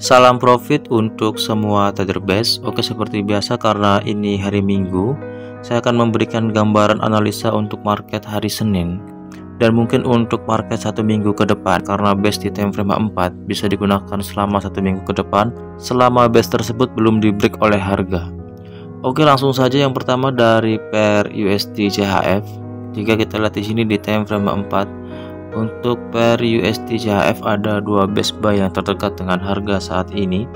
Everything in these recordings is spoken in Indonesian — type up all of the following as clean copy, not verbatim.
Salam profit untuk semua trader base. Oke, seperti biasa karena ini hari Minggu, saya akan memberikan gambaran analisa untuk market hari Senin dan mungkin untuk market 1 minggu ke depan, karena base di time frame 4 bisa digunakan selama 1 minggu ke depan selama base tersebut belum di break oleh harga. Oke, langsung saja yang pertama dari pair USD CHF. Jika kita lihat di sini di time frame 4, untuk pair USD CHF ada dua base buy yang terdekat dengan harga saat ini.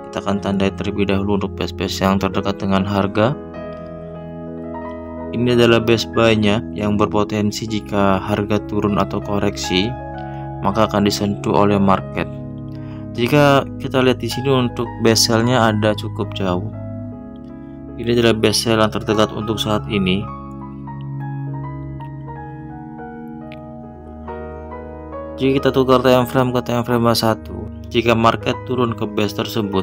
Kita akan tandai terlebih dahulu untuk base yang terdekat dengan harga. Ini adalah base buy-nya yang berpotensi jika harga turun atau koreksi, maka akan disentuh oleh market. Jika kita lihat di sini untuk base sell-nya ada cukup jauh. Ini adalah base sell yang terdekat untuk saat ini. Jika kita tukar time frame ke time frame 1, jika market turun ke base tersebut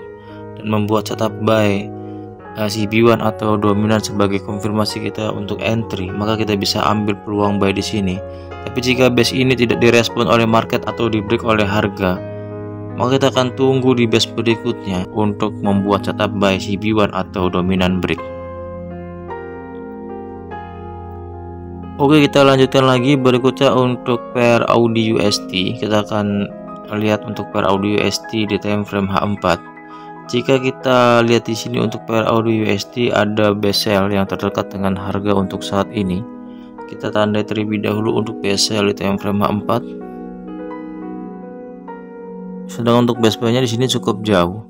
dan membuat setup buy CB1 atau dominan sebagai konfirmasi kita untuk entry, maka kita bisa ambil peluang buy di sini. Tapi jika base ini tidak direspon oleh market atau di break oleh harga, maka kita akan tunggu di base berikutnya untuk membuat setup buy CB1 atau dominan break. Oke, kita lanjutkan lagi berikutnya untuk pair Audi USD. Kita akan lihat untuk pair Audi USD di time frame H4. Jika kita lihat di sini untuk pair Audi USD ada base sell yang terdekat dengan harga untuk saat ini. Kita tandai terlebih dahulu untuk base sell di time frame H4. Sedang untuk base buy-nya di sini cukup jauh.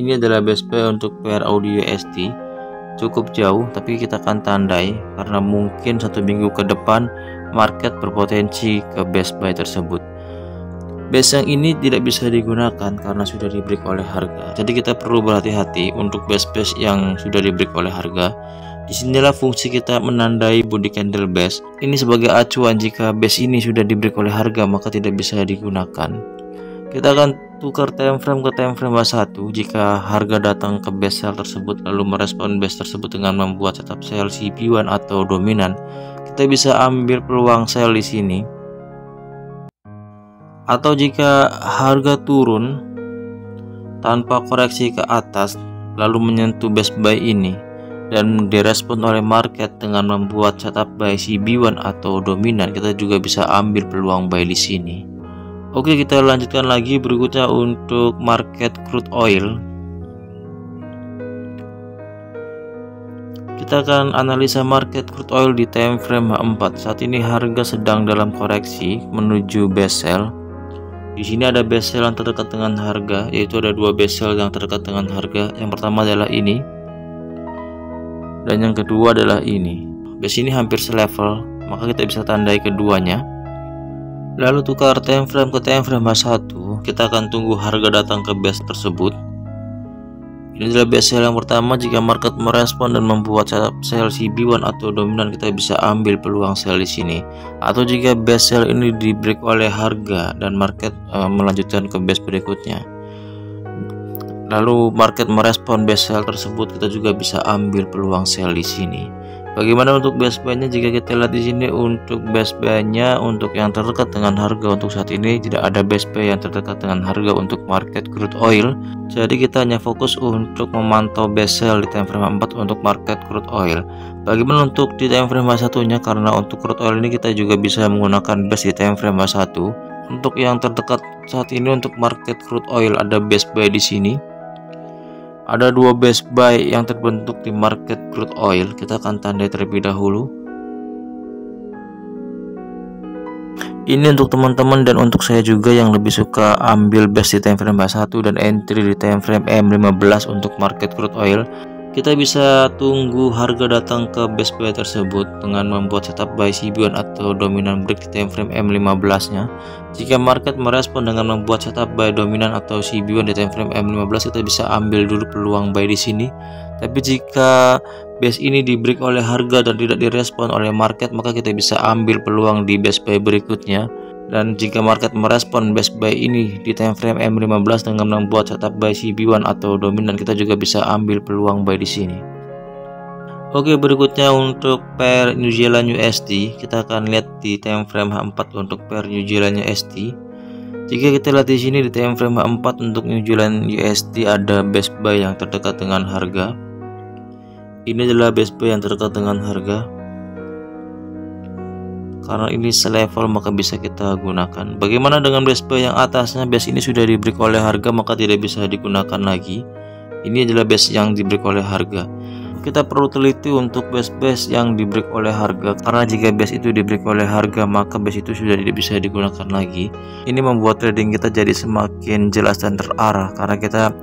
Ini adalah base buy untuk pair Audi USD. Cukup jauh, tapi kita akan tandai karena mungkin 1 minggu ke depan market berpotensi ke base buy tersebut. Base yang ini tidak bisa digunakan karena sudah di break oleh harga. Jadi kita perlu berhati-hati untuk base yang sudah di break oleh harga. Disinilah fungsi kita menandai body candle base. Ini sebagai acuan jika base ini sudah di break oleh harga maka tidak bisa digunakan. Kita akan tukar time frame ke time frame 1 jika harga datang ke base sell tersebut lalu merespon base tersebut dengan membuat setup sell CB1 atau dominan, kita bisa ambil peluang sell di sini. Atau jika harga turun tanpa koreksi ke atas lalu menyentuh base buy ini dan direspon oleh market dengan membuat setup buy CB1 atau dominan, kita juga bisa ambil peluang buy di sini. Oke, kita lanjutkan lagi berikutnya untuk market crude oil. Kita akan analisa market crude oil di time frame 4. Saat ini harga sedang dalam koreksi menuju base sell. Di sini ada base sell yang terdekat dengan harga, yaitu ada dua base sell yang terdekat dengan harga. Yang pertama adalah ini, dan yang kedua adalah ini. Base ini hampir selevel, maka kita bisa tandai keduanya. Lalu tukar time frame ke time frame 1, kita akan tunggu harga datang ke base tersebut. Ini adalah base sell yang pertama. Jika market merespon dan membuat setup sell CB1 atau dominan, kita bisa ambil peluang sell di sini. Atau jika base sell ini di break oleh harga dan market melanjutkan ke base berikutnya, lalu market merespon base sell tersebut, kita juga bisa ambil peluang sell di sini. Bagaimana untuk base buy-nya? Jika kita lihat di sini untuk base buy-nya untuk yang terdekat dengan harga untuk saat ini tidak ada base buy yang terdekat dengan harga untuk market crude oil. Jadi kita hanya fokus untuk memantau base sell di time frame 4 untuk market crude oil. Bagaimana untuk di time frame 1-nya? Karena untuk crude oil ini kita juga bisa menggunakan base di time frame 1. Untuk yang terdekat saat ini untuk market crude oil ada base buy di sini. Ada dua base buy yang terbentuk di market crude oil. Kita akan tandai terlebih dahulu. Ini untuk teman-teman dan untuk saya juga yang lebih suka ambil base di time frame 1 dan entry di time frame M15 untuk market crude oil. Kita bisa tunggu harga datang ke base buy tersebut dengan membuat setup buy CB1 atau dominan break di time frame M15 nya. Jika market merespon dengan membuat setup buy dominan atau CB1 di time frame M15, kita bisa ambil dulu peluang buy di sini. Tapi jika base ini di break oleh harga dan tidak direspon oleh market, maka kita bisa ambil peluang di base buy berikutnya. Dan jika market merespon base buy ini di time frame M15 dengan membuat setup buy CB1 atau dominan, kita juga bisa ambil peluang buy di sini. Oke, berikutnya untuk pair New Zealand USD, kita akan lihat di time frame H4 untuk pair New Zealand USD. Jika kita lihat di sini di time frame H4 untuk New Zealand USD ada best buy yang terdekat dengan harga. Ini adalah best buy yang terdekat dengan harga. Karena ini selevel maka bisa kita gunakan. Bagaimana dengan best buy yang atasnya? Base ini sudah di break oleh harga maka tidak bisa digunakan lagi. Ini adalah base yang di break oleh harga. Kita perlu teliti untuk base yang di break oleh harga, karena jika base itu di break oleh harga maka base itu sudah tidak bisa digunakan lagi. Ini membuat trading kita jadi semakin jelas dan terarah, karena kita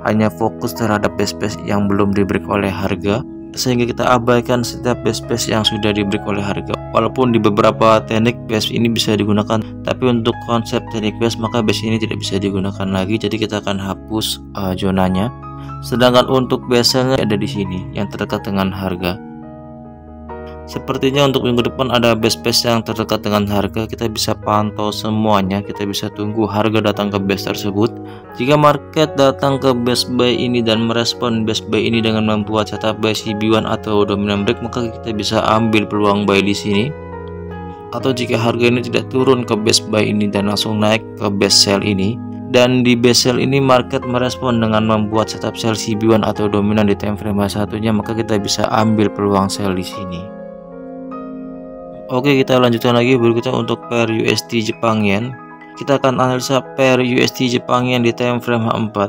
hanya fokus terhadap base yang belum di break oleh harga, sehingga kita abaikan setiap base yang sudah di break oleh harga. Walaupun di beberapa teknik base ini bisa digunakan, tapi untuk konsep teknik base maka base ini tidak bisa digunakan lagi, jadi kita akan hapus zonanya. Sedangkan untuk base-nya ada di sini yang terdekat dengan harga. Sepertinya untuk minggu depan ada base yang terdekat dengan harga. Kita bisa pantau semuanya, kita bisa tunggu harga datang ke base tersebut. Jika market datang ke base buy ini dan merespon base buy ini dengan membuat setup buy CB1 atau dominant break, maka kita bisa ambil peluang buy di sini. Atau jika harga ini tidak turun ke base buy ini dan langsung naik ke base sell ini, dan di base sell ini market merespon dengan membuat setup sell CB1 atau dominan di time frame satunya, maka kita bisa ambil peluang sell di sini. Oke, kita lanjutkan lagi. Berikutnya untuk pair USD Jepang Yen. Kita akan analisa pair USD Jepang Yen di time frame H4.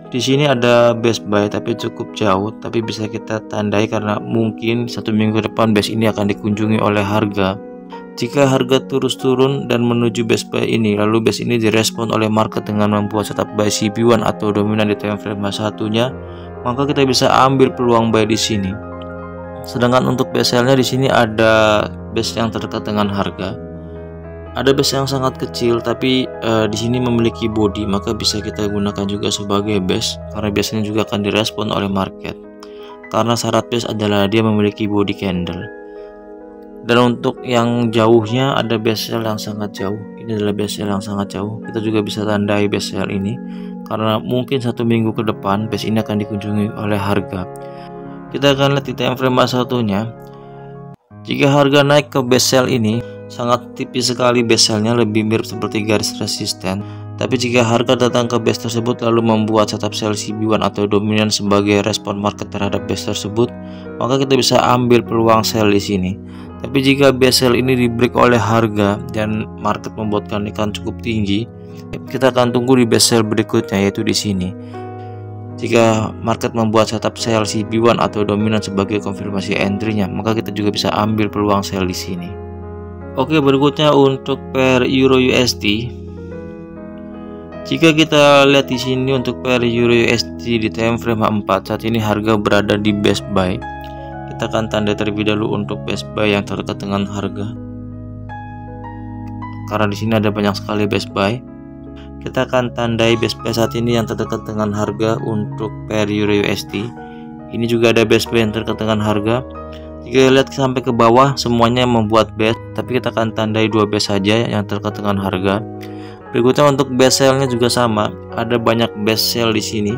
Di sini ada base buy tapi cukup jauh, tapi bisa kita tandai karena mungkin 1 minggu depan base ini akan dikunjungi oleh harga. Jika harga terus turun dan menuju base buy ini, lalu base ini direspon oleh market dengan membuat setup buy CB1 atau dominan di time frame satunya, maka kita bisa ambil peluang buy di sini. Sedangkan untuk base sell-nya di sini ada base yang terdekat dengan harga. Ada base yang sangat kecil tapi di sini memiliki body, maka bisa kita gunakan juga sebagai base karena biasanya juga akan direspon oleh market. Karena syarat base adalah dia memiliki body candle. Dan untuk yang jauhnya ada base sell yang sangat jauh. Ini adalah base sell yang sangat jauh. Kita juga bisa tandai base sell ini karena mungkin 1 minggu ke depan base ini akan dikunjungi oleh harga. Kita akan lihat di time frame satunya. Jika harga naik ke base sell ini, sangat tipis sekali base sell-nya, lebih mirip seperti garis resisten. Tapi jika harga datang ke base tersebut lalu membuat setup sell CB1 atau dominan sebagai respon market terhadap base tersebut, maka kita bisa ambil peluang sell di sini. Tapi jika base sell ini di break oleh harga dan market membuat kenaikan cukup tinggi, kita akan tunggu di base sell berikutnya, yaitu di sini. Jika market membuat setup sell CB1 atau dominan sebagai konfirmasi entry-nya, maka kita juga bisa ambil peluang sell di sini. Oke, berikutnya untuk pair Euro USD. Jika kita lihat di sini untuk pair Euro USD di time frame H4, saat ini harga berada di base buy. Kita akan tanda terlebih dahulu untuk base buy yang terdekat dengan harga. Karena di sini ada banyak sekali base buy. Kita akan tandai base buy saat ini yang terdekat dengan harga untuk pair Euro USD. Ini juga ada base buy yang terdekat dengan harga. Jika lihat sampai ke bawah semuanya membuat base, tapi kita akan tandai 2 base saja yang terdekat dengan harga. Berikutnya untuk base sell-nya juga sama, ada banyak base sell di sini.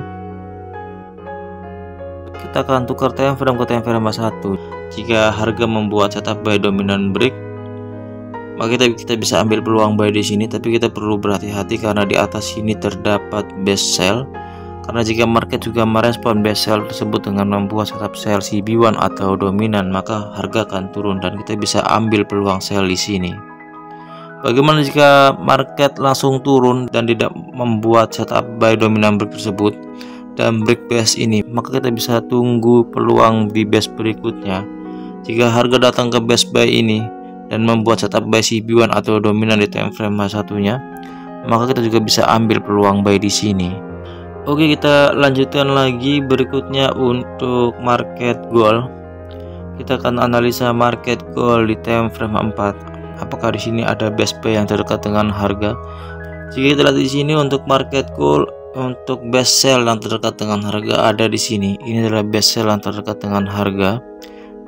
Kita akan tukar time frame ke time frame 1. Jika harga membuat setup buy dominant break, maka kita bisa ambil peluang buy di sini, tapi kita perlu berhati-hati karena di atas sini terdapat base sell. Karena jika market juga merespon base sell tersebut dengan membuat setup sell CB1 atau dominan, maka harga akan turun dan kita bisa ambil peluang sell di sini. Bagaimana jika market langsung turun dan tidak membuat setup buy dominant break tersebut dan break base ini, maka kita bisa tunggu peluang di base berikutnya. Jika harga datang ke base buy ini dan membuat setup buy CB1 atau dominan di time frame satunya, maka kita juga bisa ambil peluang buy di sini. Oke, kita lanjutkan lagi. Berikutnya untuk market gold. Kita akan analisa market gold di time frame 4. Apakah di sini ada base buy yang terdekat dengan harga? Jika kita lihat di sini untuk market gold, untuk base sell yang terdekat dengan harga ada di sini. Ini adalah base sell yang terdekat dengan harga.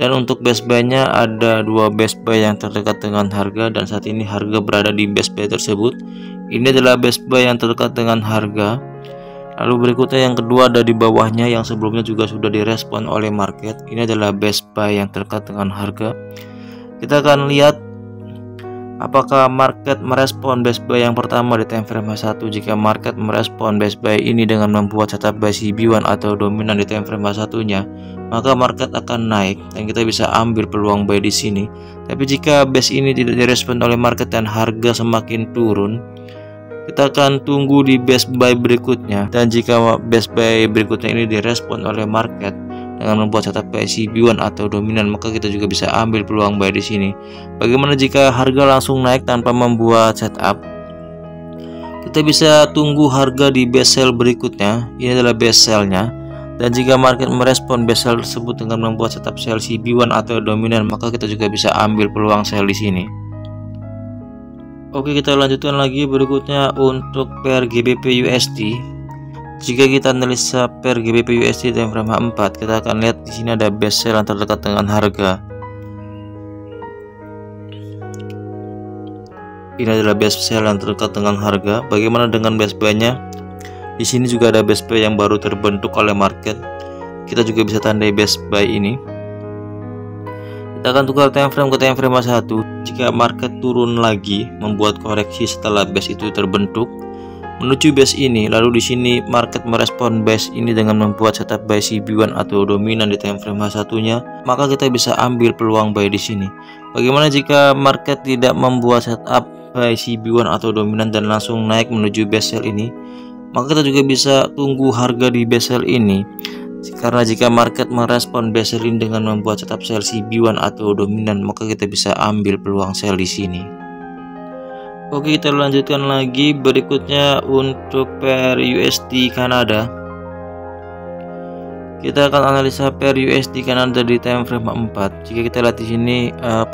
Dan untuk base buy-nya ada 2 base buy yang terdekat dengan harga, dan saat ini harga berada di base buy tersebut. Ini adalah base buy yang terdekat dengan harga. Lalu berikutnya yang kedua ada di bawahnya yang sebelumnya juga sudah direspon oleh market. Ini adalah base buy yang terdekat dengan harga. Kita akan lihat Apakah market merespon best buy yang pertama di time frame H1? Jika market merespon best buy ini dengan membuat setup buy CB1 atau dominan di time frame H1-nya, maka market akan naik dan kita bisa ambil peluang buy di sini. Tapi jika best ini tidak direspon oleh market dan harga semakin turun, kita akan tunggu di best buy berikutnya. Dan jika best buy berikutnya ini direspon oleh market dengan membuat setup buy CB1 atau dominan, maka kita juga bisa ambil peluang buy di sini. Bagaimana jika harga langsung naik tanpa membuat setup? Kita bisa tunggu harga di best sell berikutnya. Ini adalah best sell-nya. Dan jika market merespon best sell tersebut dengan membuat setup sell CB1 atau dominan, maka kita juga bisa ambil peluang sell di sini. Oke, kita lanjutkan lagi berikutnya untuk pair GBP USD. Jika kita analisa pair GBP USD time frame H4, kita akan lihat di sini ada best sell yang terdekat dengan harga. Ini adalah best sell yang terdekat dengan harga. Bagaimana dengan best buy-nya? Di sini juga ada best buy yang baru terbentuk oleh market. Kita juga bisa tandai best buy ini. Kita akan tukar time frame ke time frame H1. Jika market turun lagi, membuat koreksi setelah base itu terbentuk menuju base ini, lalu di sini market merespon base ini dengan membuat setup buy CB1 atau dominan di time frame H1-nya, maka kita bisa ambil peluang buy di sini. Bagaimana jika market tidak membuat setup buy CB1 atau dominan dan langsung naik menuju base sell ini? Maka kita juga bisa tunggu harga di base sell ini. Karena jika market merespon base sell ini dengan membuat setup sell CB1 atau dominan, maka kita bisa ambil peluang sell di sini. Oke, kita lanjutkan lagi berikutnya untuk pair USD Kanada. Kita akan analisa pair USD Kanada di time frame 4. Jika kita lihat di sini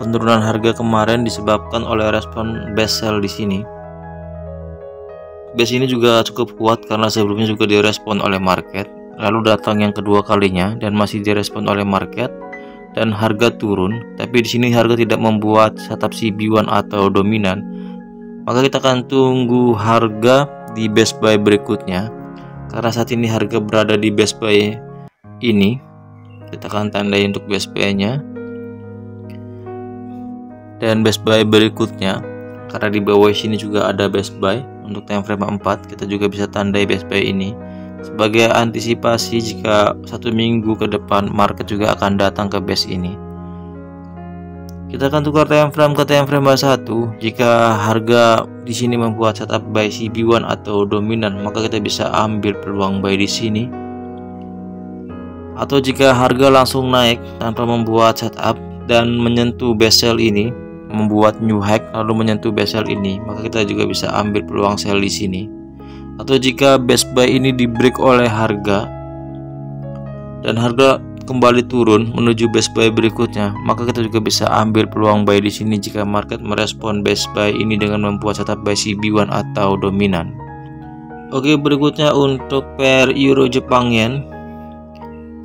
penurunan harga kemarin disebabkan oleh respon best sell di sini. Base ini juga cukup kuat karena sebelumnya juga direspon oleh market, lalu datang yang kedua kalinya dan masih direspon oleh market dan harga turun. Tapi di sini harga tidak membuat setup CB1 atau dominan. Maka kita akan tunggu harga di best buy berikutnya. Karena saat ini harga berada di best buy ini, kita akan tandai untuk best buy-nya. Dan best buy berikutnya, karena di bawah sini juga ada best buy untuk time frame 4, kita juga bisa tandai best buy ini sebagai antisipasi jika 1 minggu ke depan market juga akan datang ke base ini. Kita akan tukar time frame ke time frame H1. Jika harga di sini membuat setup buy CB1 atau dominan, maka kita bisa ambil peluang buy di sini. Atau jika harga langsung naik tanpa membuat setup dan menyentuh best sell ini, membuat new high lalu menyentuh best sell ini, maka kita juga bisa ambil peluang sell di sini. Atau jika best buy ini di break oleh harga dan harga kembali turun menuju best buy berikutnya, maka kita juga bisa ambil peluang buy di sini jika market merespon best buy ini dengan membuat setup buy CB1 atau dominan. Oke, berikutnya untuk pair Euro Jepang Yen.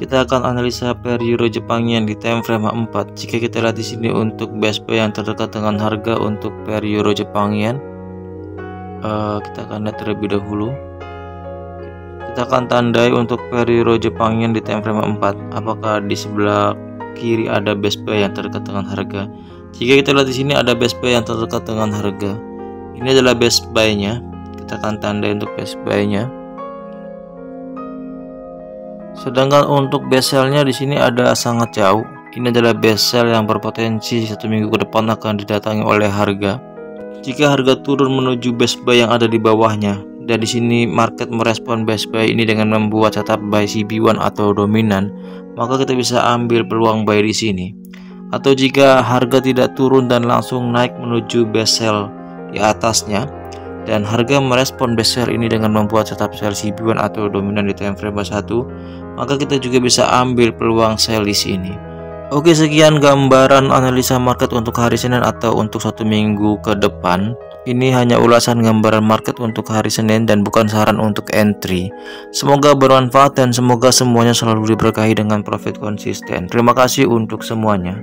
Kita akan analisa pair Euro Jepang Yen di time frame 4. Jika kita lihat di sini untuk best buy yang terdekat dengan harga untuk pair Euro Jepang Yen, kita akan lihat terlebih dahulu. Kita akan tandai untuk pair Euro Jepang Yen di time frame 4. Apakah di sebelah kiri ada best buy yang terdekat dengan harga? Jika kita lihat di sini ada best buy yang terdekat dengan harga, ini adalah best buy-nya. Kita akan tandai untuk best buy-nya. Sedangkan untuk best sell-nya di sini ada sangat jauh. Ini adalah best sell yang berpotensi 1 minggu ke depan akan didatangi oleh harga. Jika harga turun menuju best buy yang ada di bawahnya, dan di sini market merespon best buy ini dengan membuat setup buy CB1 atau dominan, maka kita bisa ambil peluang buy di sini. Atau jika harga tidak turun dan langsung naik menuju best sell di atasnya, dan harga merespon best sell ini dengan membuat setup sell CB1 atau dominan di time frame 1, maka kita juga bisa ambil peluang sell di sini. Oke, sekian gambaran analisa market untuk hari Senin atau untuk 1 minggu ke depan. Ini hanya ulasan gambaran market untuk hari Senin dan bukan saran untuk entry. Semoga bermanfaat dan semoga semuanya selalu diberkahi dengan profit konsisten. Terima kasih untuk semuanya.